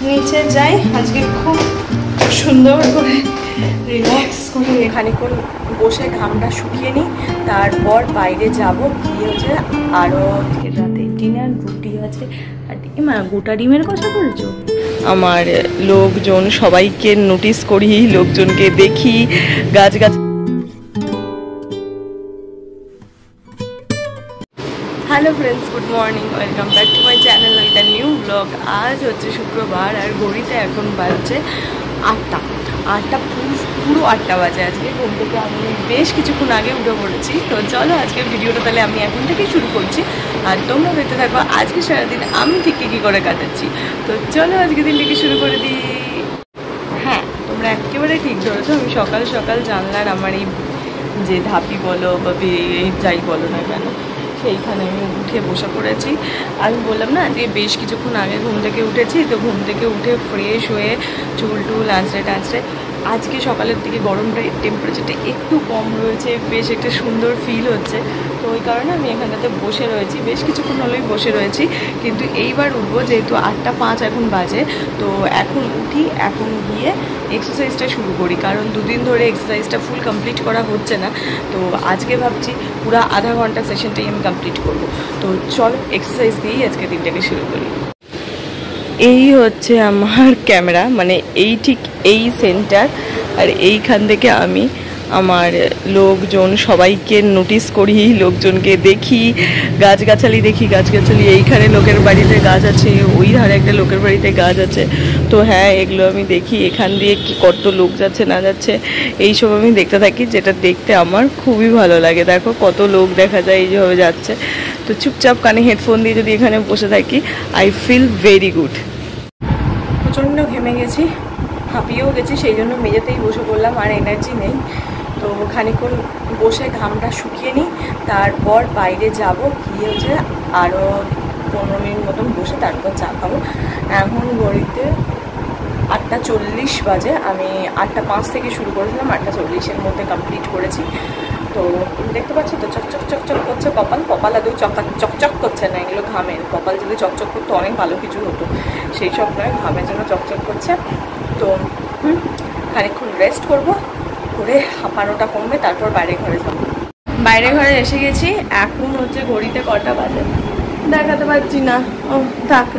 নিচে যাই। আজকে খুব সুন্দর করে রিল্যাক্স করে খানিকক্ষণ বসে ঘামটা শুকিয়ে নিই, তারপর বাইরে যাব। গিয়ে হচ্ছে আরও রাতে ডিনার রুটি আছে। আর গোটা ডিমের কথা বলছো? আমার লোকজন সবাইকে নোটিস করি, লোকজনকে দেখি, গাছ hello friends, good morning, welcome back to my channel with a new blog. আজ হচ্ছে শুক্রবার আর ঘড়িতে এখন বাজছে 8টা পুরো 8টা বাজে। আজকে ঘুম থেকে আমি বেশ কিছুক্ষণ আগে উঠে পড়েছি। তো চলো আজকের ভিডিওটা তাহলে আমি এখন থেকেই শুরু করছি, আর তোমরা দেখতে থাকো আজকে সারাদিন আমি ঠিক কী করে কাটাচ্ছি। তো চলো আজকে দিনটাকে শুরু করে দিই। হ্যাঁ, তোমরা একেবারে ঠিক ধরেছো। আমি সকাল সকাল জানলার আমার এই যে ধাপি বলো বা যাই বলো না কেন, সেইখানে আমি উঠে বসে পড়েছি। আমি বললাম না যে বেশ কিছুক্ষণ আগে ঘুম থেকে উঠেছি, তো ঘুম থেকে উঠে ফ্রেশ হয়ে চুল টুল আঁচড়ে আজকে সকালের দিকে গরমটা টেম্পারেচারটা একটু কম রয়েছে, বেশ একটা সুন্দর ফিল হচ্ছে। তো ওই কারণে আমি এখানটাতে বসে রয়েছি, বেশ কিছুক্ষণ হলেই বসে রয়েছি। কিন্তু এইবার উঠবো, যেহেতু 8:05 এখন বাজে। তো এখন উঠি, এখন গিয়ে এক্সারসাইজটা শুরু করি, কারণ দুদিন ধরে এক্সারসাইজটা ফুল কমপ্লিট করা হচ্ছে না। তো আজকে ভাবছি পুরো আধা ঘন্টা সেশনটাই আমি কমপ্লিট করব। তো চল এক্সারসাইজ দিয়েই আজকে দিনটাকে শুরু করি। এই হচ্ছে আমার ক্যামেরা, মানে এই ঠিক এই সেন্টার, আর এইখান থেকে আমি আমার লোকজন সবাইকে নোটিস করি, লোকজনকে দেখি, গাছগাছালি দেখি। এইখানে লোকের বাড়িতে গাছ আছে, ওই ধারে একটা লোকের বাড়িতে গাছ আছে। তো হ্যাঁ, এগুলো আমি দেখি, এখান দিয়ে কি কত লোক যাচ্ছে না যাচ্ছে এইসব আমি দেখতে থাকি, যেটা দেখতে আমার খুবই ভালো লাগে। দেখো কত লোক দেখা যায় এই যেভাবে যাচ্ছে। তো চুপচাপ কানে হেডফোন দিয়ে যদি এখানে বসে থাকি, আই ফিল ভেরি গুড। প্রচণ্ড ঘেমে গেছি, হাঁপিয়েও গেছি, সেই জন্য মেঝেতেই বসে পড়লাম, আর এনার্জি নেই। তো খানিকক্ষণ বসে ঘামটা শুকিয়ে নিই, তারপর বাইরে যাব। গিয়ে হচ্ছে আরও 15 মিনিট মতন বসে তারপর চা খাবো। এখন ঘড়িতে 8:40 বাজে। আমি 8:05 থেকে শুরু করেছিলাম, 8:40-এর মধ্যে কমপ্লিট করেছি। তো দেখতে পাচ্ছি তো চকচক করছে কপাল আদৌ চকচক করছে না, এগুলো ঘামের। কপাল যদি চকচক করতো অনেক ভালো কিছু হতো, সেই সব নয়, ঘামের জন্য চকচক করছে। তো খানিকক্ষণ রেস্ট করবো, করে হাঁপানোটা কমবে, তারপর বাইরে ঘরে যাবো। বাইরে ঘরে এসে গেছি। এখন হচ্ছে ঘড়িতে কটা বাজে দেখাতে পারছি না,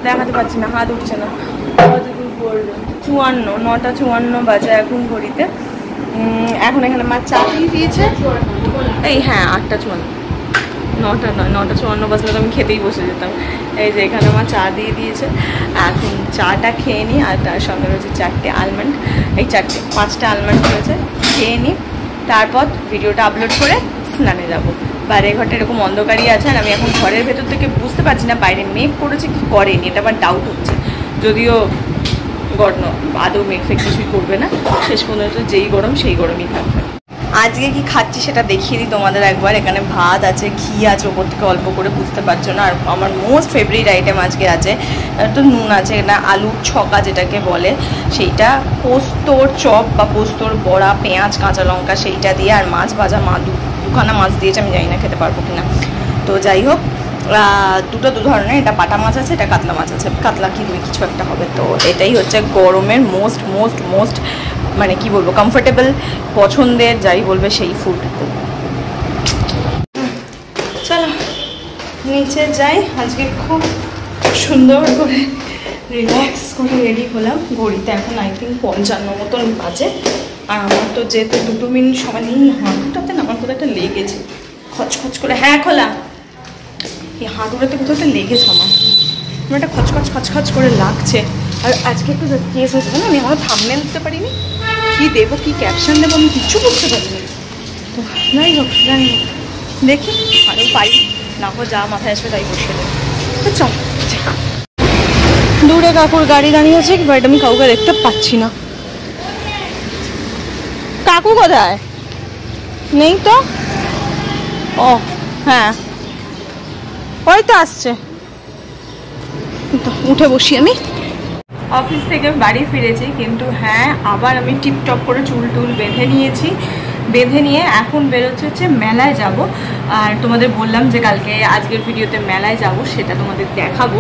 দেখাতে পারছি না, হাত উঠছে না। 9:54 বাজে এখন ঘড়িতে। এখন এখানে মা চা দিয়ে দিয়েছে। এই হ্যাঁ, 8:54, 9টা নয়, 9:54 বাজলে তো আমি খেতেই বসে যেতাম। এই যে এখানে মা চা দিয়ে দিয়েছে, এখন চাটা খেয়ে নিই। আর তার সঙ্গে রয়েছে 4টে আলমন্ড, এই 5টা আলমন্ড রয়েছে, খেয়ে নিই। তারপর ভিডিওটা আপলোড করে স্নানে যাবো। বাইরে ঘরটা এরকম অন্ধকারই আছে, আর আমি এখন ঘরের ভেতর থেকে বুঝতে পারছি না বাইরে মেঘ করেছে কি করেনি, এটা আমার ডাউট হচ্ছে। যদিও আদৌ মেঘ ফেক কিছুই করবে না, শেষ পর্যন্ত যেই গরম সেই গরমই থাকবে। আজকে কি খাচ্ছি সেটা দেখিয়ে দিই তোমাদের একবার। এখানে ভাত আছে, ঘি আছে, ওপর থেকে অল্প করে, বুঝতে পারছো না। আর আমার মোস্ট ফেভারিট আইটেম আজকে আছে, তো নুন আছে না, আলুর ছকা যেটাকে বলে, সেইটা, পোস্তর চপ বা পোস্তর বড়া, পেঁয়াজ কাঁচা লঙ্কা সেইটা দিয়ে, আর মাছ ভাজা। মা দুখানা মাছ দিয়েছে, আমি জানি না খেতে পারবো কিনা। তো যাই হোক, দু ধরনের, এটা বাটা মাছ আছে, এটা কাতলা মাছ আছে, কাতলা কি কিছু একটা হবে। তো এটাই হচ্ছে গরমের মোস্ট মানে কি বলবো, কমফোর্টেবল, পছন্দের, যাই বলবে সেই ফুড। চলো নিচে যাই। আজকে খুব সুন্দর করে রিল্যাক্স করে রেডি হলাম। ঘড়িতে এখন আই থিঙ্ক 55 মতন বাজে। আর আমার তো যেহেতু 2 মিনিট সময় নেই, হাঁটুটাতে না আমার কোথাও একটা লেগেছে খচখচ করে। হ্যাঁ খোলা, এই হাঁটুটাতে কোথাও একটা লেগেছে আমার একটা খচখচ করে লাগছে। আর আজকে একটু কেস হচ্ছে না, আমি আমার থাম্বনেল দিতে পারিনি, কী দেবো কী ক্যাপশন দেবো আমি কিচ্ছু বুঝতে পারিনি। তো যাই হোক দেখি, আরও পাই না হো, যা মাথায় আসবে তাই বসে দেবো। তো চল, দূরে কাকুর গাড়ি দাঁড়িয়ে আছে, বাট আমি কাউকে দেখতে পাচ্ছি না। কাকু কোথায়? নেই তো। ও হ্যাঁ, ওই তো আসছে, তো উঠে বসি আমি। অফিস থেকে বাড়ি ফিরেছি, কিন্তু হ্যাঁ আবার আমি টিপটপ করে চুল টুল বেঁধে নিয়ে এখন বেরোচ্ছে হচ্ছে মেলায় যাব। আর তোমাদের বললাম যে কালকে আজকের ভিডিওতে মেলায় যাব, সেটা তোমাদের দেখাবো।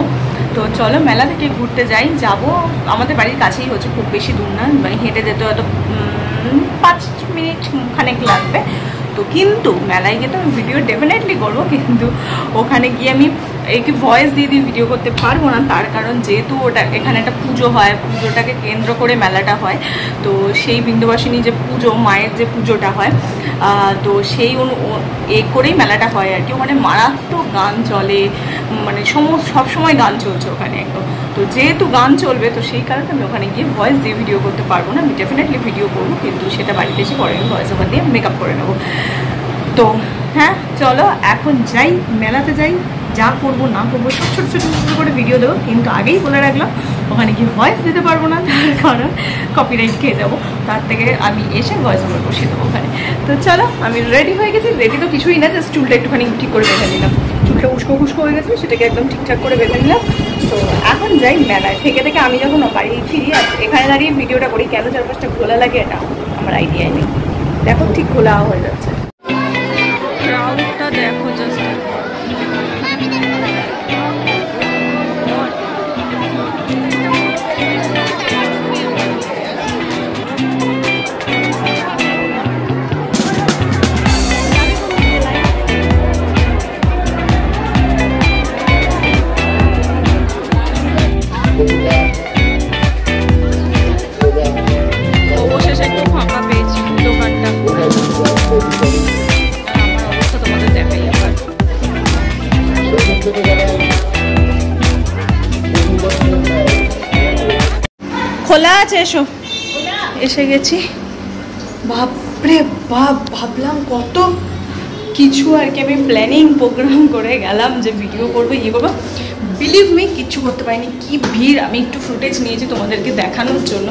তো চলো মেলা থেকে ঘুরতে যাই। যাব আমাদের বাড়ির কাছেই হচ্ছে, খুব বেশি দূর না, মানে হেঁটে যেতে হয়তো 5 মিনিট খানেক লাগবে। তো কিন্তু মেলায় গিয়ে তো আমি ভিডিও ডেফিনেটলি করবো, কিন্তু ওখানে গিয়ে আমি একটু ভয়েস দিয়ে ভিডিও করতে পারবো না। তার কারণ যেহেতু ওটা এখানে একটা পুজো হয়, পুজোটাকে কেন্দ্র করে মেলাটা হয়। তো সেই বিন্দুবাসিনী যে পুজো, মায়ের যে পুজোটা হয়, তো সেই করেই মেলাটা হয় আর কি। ওখানে মারাত্মক গান চলে, মানে সবসময় গান চলছে ওখানে একদম। তো যেহেতু গান চলবে, তো সেই কারণে আমি ওখানে গিয়ে ভয়েস দিয়ে ভিডিও করতে পারবো না। আমি ডেফিনেটলি ভিডিও করবো, কিন্তু সেটা বাড়িতে এসে পরে আমি ভয়েস ওভার দিয়ে মেকআপ করে নেবো। তো হ্যাঁ চলো এখন যাই, মেলাতে যাই, যা করবো না করবো সব ছোটো ছোটো ছোটো করে ভিডিও দেবো। কিন্তু আগেই বলে রাখলাম ওখানে গিয়ে ভয়েস দিতে পারবো না, তার কারণ কপিরাইট খেয়ে যাবো। তার থেকে আমি এসে ভয়েস ওভার বসিয়ে দেবো ওখানে। তো চলো আমি রেডি হয়ে গেছি। রেডি তো কিছুই না, জাস্ট চুলটা একটুখানি ঠিক করে বেঁধে নিলাম। চুলটা উস্কো খুস্কো হয়ে গেছিলো, সেটাকে একদম ঠিকঠাক করে বেঁধে নিলাম। তো এখন যাই মেলায়। থেকে আমি যখন বাড়ি ফিরি আর এখানে দাঁড়িয়ে ভিডিওটা করি, কেন চারপাশটা খোলা লাগে এটা আমার আইডিয়াই নেই। দেখো ঠিক খোলা হয়ে যাচ্ছে। ক্রাউডটা দেখো জাস্ট। অবশেষে একটু ফাঁকা পেয়েছি দোকানটা। আমার অবস্থা তোমাদের দেখাই আবার। খোলা আছে, এসো। এসে গেছি। বাপরে বাপ, ভাবলাম কত কিছু আর কি আমি প্ল্যানিং প্রোগ্রাম করে গেলাম যে ভিডিও করবো, ইয়ে করবো। বিলিভ মি, কিচ্ছু করতে পারিনি। কি ভিড়! আমি একটু ফুটেজ নিয়েছি তোমাদেরকে দেখানোর জন্য,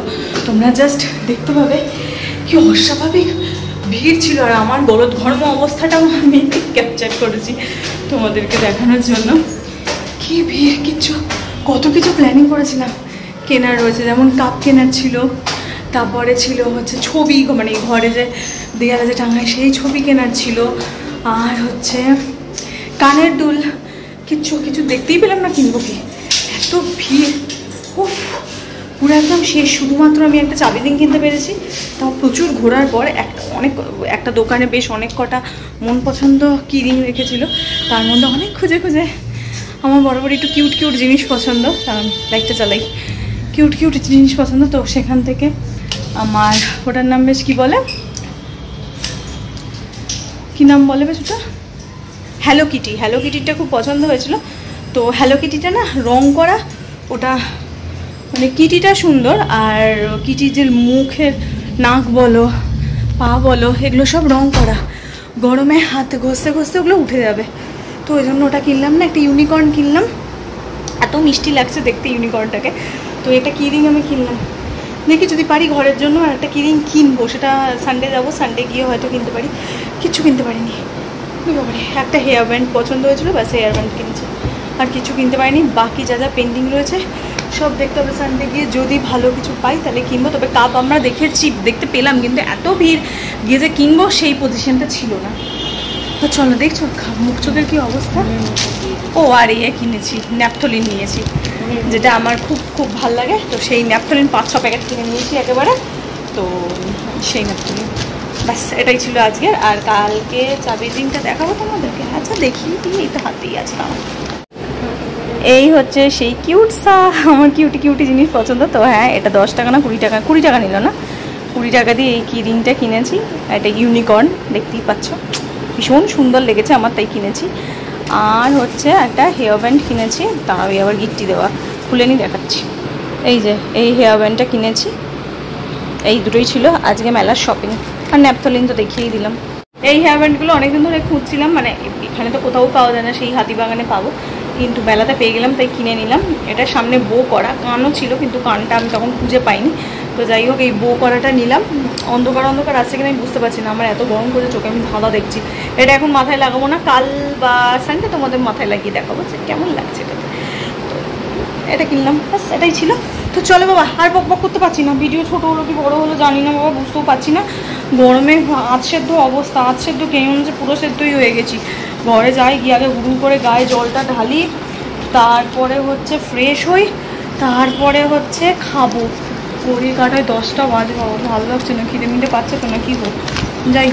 তোমরা জাস্ট দেখতে পাবে কি অস্বাভাবিক ভিড় ছিল। আর আমার গলদ ঘর্ম অবস্থাটাও আমি ক্যাপচার করেছি তোমাদেরকে দেখানোর জন্য। কি ভিড়! কত কিছু প্ল্যানিং করেছিলাম কেনার রয়েছে, যেমন কাপ কেনার ছিল, তারপরে ছিল হচ্ছে ছবি, মানে ঘরে যে দেয়ালে যে টাঙায় সেই ছবি কেনার ছিল, আর হচ্ছে কানের দুল। কিছু দেখতেই পেলাম না কিনবো কি, এত ভিড়। উফ, পুরো একদম শেষ। শুধুমাত্র আমি একটা চাবি রিং কিনতে পেরেছি, তাও প্রচুর ঘোরার পর। একটা দোকানে বেশ অনেক কটা মন পছন্দ কি রিং রেখেছিল, তার মধ্যে অনেক খুঁজে আমার বরাবর একটু কিউট জিনিস পছন্দ, কারণ লাইটটা চালাই, কিউট জিনিস পছন্দ। তো সেখান থেকে আমার ওটার নাম বেশ কি নাম বলে বেশ ওটা, হ্যালো কিটিটা খুব পছন্দ হয়েছিল। তো হ্যালো কিটিটা না রং করা, ওটা মানে কিটিটা সুন্দর, আর কিটির যে মুখের নাক বলো, পা বলো, এগুলো সব রং করা। গরমে হাতে ঘষতে ওগুলো উঠে যাবে। তো ওই জন্য ওটা কিনলাম না, একটা ইউনিকর্ন কিনলাম। এত মিষ্টি লাগছে দেখতে ইউনিকর্নটাকে। তো এটা কি রিং আমি কিনলাম, দেখি যদি পারি ঘরের জন্য আর একটা কি রিং কিনবো। সেটা সানডে যাবো, সানডে গিয়ে হয়তো কিনতে পারি। কিচ্ছু কিনতে পারিনি বাবারে। একটা হেয়ার ব্যান্ড পছন্দ হয়েছিল, ব্যাস হেয়ার ব্যান্ড কিনছি, আর কিছু কিনতে পারিনি। বাকি যা পেন্ডিং রয়েছে সব দেখতে হবে সানডে গিয়ে, যদি ভালো কিছু পাই তাহলে কিনবো। তবে কাপ আমরা দেখতে পেলাম, কিন্তু এত ভিড় গিয়ে যে কিনবো সেই পজিশনটা ছিল না। তো চলো, দেখছো মুখ চোখের কি অবস্থা। ও আর কিনেছি ন্যাপথলিন নিয়েছি, যেটা আমার খুব ভাল লাগে। তো সেই ন্যাপথলিন 5-6 প্যাকেট কিনে নিয়েছি একেবারে। তো সেই ন্যাপথলিন, ব্যাস এটাই ছিল আজকের। আর কালকে চাবির রিংটা দেখাবো তোমাদেরকে। আচ্ছা দেখি, এই তো হাতেই আছে আমার। এই হচ্ছে সেই আমার কিউটি জিনিস পছন্দ। তো হ্যাঁ, এটা 10 টাকা না 20 টাকা নিল না, 20 টাকা দিয়ে এই কি রিংটা কিনেছি। এটা ইউনিকর্ন, দেখতেই পাচ্ছ, ভীষণ সুন্দর লেগেছে আমার, তাই কিনেছি। আর হচ্ছে একটা হেয়ার ব্যান্ড কিনেছি, তাও আবার গিফটি দেওয়া, খুলে নিয়ে দেখাচ্ছি। এই যে এই হেয়ার ব্যান্ডটা কিনেছি। এই দুটোই ছিল আজকে মেলার শপিং। আর ন্যাপথলিন তো দেখিয়েই দিলাম। এই হেয়ার ব্যান্ডগুলো অনেকদিন ধরে খুঁজছিলাম, মানে এখানে তো কোথাও পাওয়া যায় না, সেই হাতিবাগানে পাবো, কিন্তু মেলাতে পেয়ে গেলাম তাই কিনে নিলাম। এটা সামনে বো করা, কানও ছিল কিন্তু কানটা আমি তখন খুঁজে পাইনি। তো যাই হোক, এই বো করাটা নিলাম। অন্ধকার আসছে কিনা আমি বুঝতে পারছি না, আমার এত গরম করে চোখে আমি ধাঁধা দেখছি। এটা এখন মাথায় লাগাবো না, কাল বা সানডে তোমাদের মাথায় লাগিয়ে দেখাবো যে কেমন লাগছে এটাতে। তো এটা কিনলাম, ব্যাস এটাই ছিল। তো চলো বাবা, আর বক করতে পারছি না। ভিডিও ছোটো হলো কি বড় হলো জানি না বাবা, বুঝতেও পারছি না। গরমে আধ সেদ্ধ অবস্থা, আধ সেদ্ধ কেমন যে পুরো সেদ্ধই হয়ে গেছি। ঘরে যাই, গিয়ে আগে হুড়ু করে গায়ে জলটা ঢালি, তারপরে হচ্ছে ফ্রেশ হই, তারপরে হচ্ছে খাবো। ঘড়ি কাটায় 10টা বাজে, বাবা ভালো লাগছে না, খিদে মিদে পাচ্ছে তো না কি গো। যাই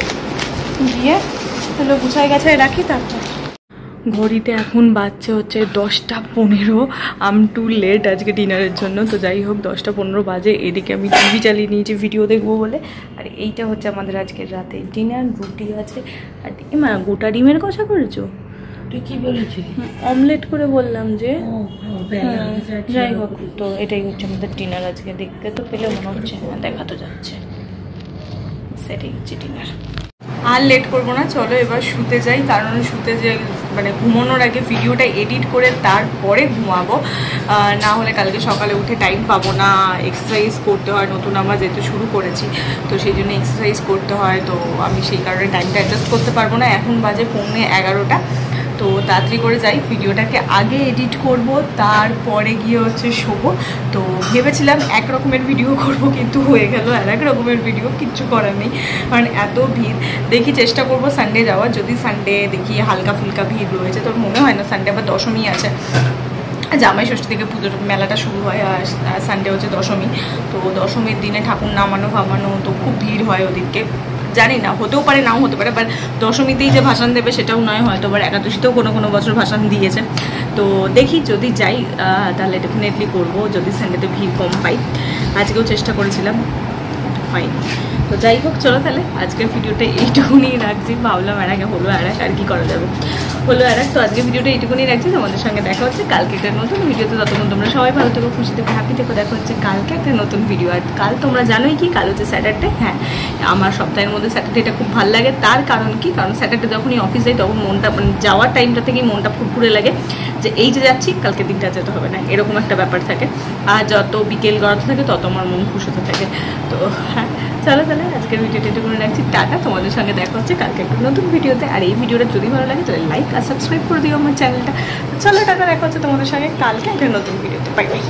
গিয়ে তাহলে গুছাই গাছায় রাখি। তারপর ঘড়িতে এখন বাজছে হচ্ছে 10টা 15। আম টু লেট আজকে ডিনারের জন্য। তো যাই হোক 10টা 15 বাজে, এদিকে আমি টিভি চালিয়ে নিয়েছি ভিডিও দেখবো বলে। আর এইটা হচ্ছে আমাদের আজকের রাতে ডিনার। রুটি আছে আর মা গোটা ডিমের কষা করেছো? তুই কি বলেছিলি? অমলেট করে বললাম যে। যাই হোক, তো এটাই হচ্ছে আমাদের ডিনার আজকে। দেখতে তো পেলে মনে হচ্ছে, হ্যাঁ দেখা তো যাচ্ছে, সেটাই হচ্ছে ডিনার। আর লেট করবো না, চলো এবার শুতে যাই। কারণ শুতে যে মানে ঘুমানোর আগে ভিডিওটা এডিট করে তারপরে ঘুমাবো, না হলে কালকে সকালে উঠে টাইম পাবো না। এক্সারসাইজ করতে হয়, নতুন আমরা যেহেতু শুরু করেছি, তো সেই জন্য এক্সারসাইজ করতে হয়। তো আমি সেই কারণে টাইমটা অ্যাডজাস্ট করতে পারবো না। এখন বাজে 11:15। তো তাড়াতাড়ি করে যাই, ভিডিওটাকে আগে এডিট করব, তারপরে গিয়ে হচ্ছে শোবো। তো ভেবেছিলাম এক রকমের ভিডিও করব, কিন্তু হয়ে গেল আর এক রকমের ভিডিও। কিচ্ছু করার নেই, কারণ এত ভিড়। দেখি চেষ্টা করব সানডে যাওয়ার, যদি সানডে দেখি হালকা ফুলকা ভিড় রয়েছে। তো মনে হয় না, সানডে আবার দশমী আছে, জামাই ষষ্ঠী থেকে পুজোর মেলাটা শুরু হয়, আর সানডে হচ্ছে দশমী। তো দশমীর দিনে ঠাকুর নামানো ফামানো, তো খুব ভিড় হয় ওদিকে। জানি না, হতেও পারে নাও হতে পারে, বাট দশমীতেই যে ভাসান দেবে সেটাও নয়, হয়তো আবার একাদশীতেও কোনো কোনো বছর ভাসান দিয়েছে। তো দেখি যদি যাই তাহলে ডেফিনেটলি করবো, যদি সানডেতে ভিড় কম পাই। আজকেও চেষ্টা করেছিলাম, হয়নি। তো যাই হোক, চলো তাহলে আজকের ভিডিওটা এইটুকুনি রাখছি। ভাবলাম আর আগে হলো আর আর কি করা যাবে, হলো আর তো আজকের ভিডিওটা এইটুকুনি রাখছি। তোমাদের সঙ্গে দেখা হচ্ছে কালকে একটা নতুন ভিডিওতে। ততক্ষণ তোমরা সবাই ভালো থেকো, খুশি থেকো, হ্যাপি থেকো। দেখা হচ্ছে কালকে একটা নতুন ভিডিও। আর কাল তোমরা জানোই কি, কাল হচ্ছে স্যাটারডে। হ্যাঁ, আমার সপ্তাহের মধ্যে স্যাটারডেটা খুব ভালো লাগে। তার কারণ কি, কারণ স্যাটারডে যখনই অফিস যাই তখন মনটা, মানে যাওয়ার টাইমটা থেকেই মনটা ফুরফুরে লাগে, যে এই যে যাচ্ছি কালকে দিনটা যেতে হবে না, এরকম একটা ব্যাপার থাকে। আর যত বিকেল গড়াতে থাকে তত আমার মন খুশ হতে থাকে। তো হ্যাঁ, চলো তাহলে আজকের ভিডিওটা এটুকু রাখছি। টাটা, তোমাদের সঙ্গে দেখা হচ্ছে কালকে একটা নতুন ভিডিওতে। আর এই ভিডিওটা যদি ভালো লাগে তাহলে লাইক আর সাবস্ক্রাইব করে দিও আমার চ্যানেলটা। চলো টাটা, দেখা হচ্ছে তোমাদের সঙ্গে কালকে একটা নতুন ভিডিওতে। Bye bye.